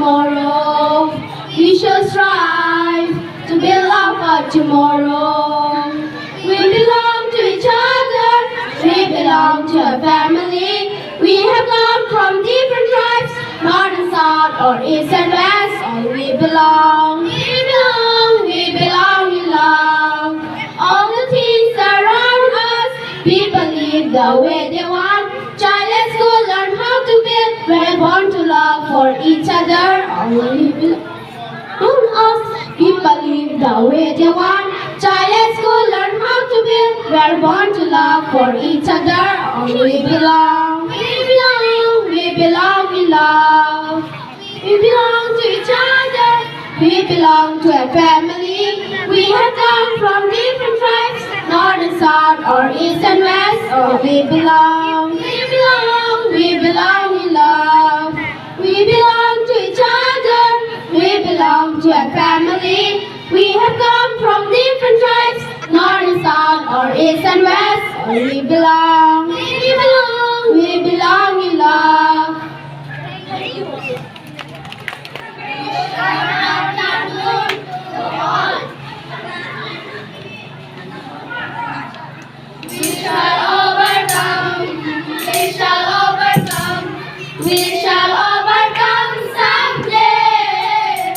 tomorrow. We shall strive to build up for tomorrow. We belong to each other. We belong to a family. We have come from different tribes, north and south or east and west. All we belong. We belong in love. All the things around us, people live the way they want. Child, let's go learn how to build. We're born to love for each other. All we belong. Us, people live the way they want. Child, let's go learn how to build. We're born to love for each other. All we belong. We belong in love. We belong to each other. We belong to a family. We have come from different tribes, north and south or east and west. Oh, we belong. We belong in love. We belong to each other. We belong to a family. We have come from different tribes, north and south or east and west. Oh, we belong. We belong in love. We shall overcome. We shall overcome. We shall overcome someday.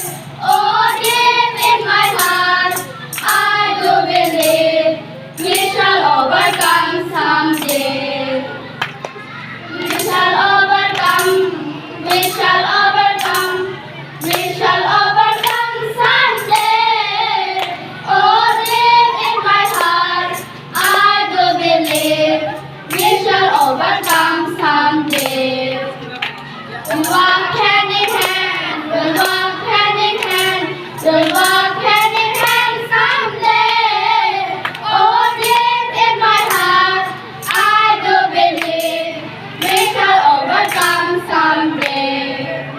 Oh, deep in my heart, I do believe we shall overcome someday. We shall overcome. We shall overcome. We shall overcome someday. Oh, deep in my heart, I do believe we shall overcome someday.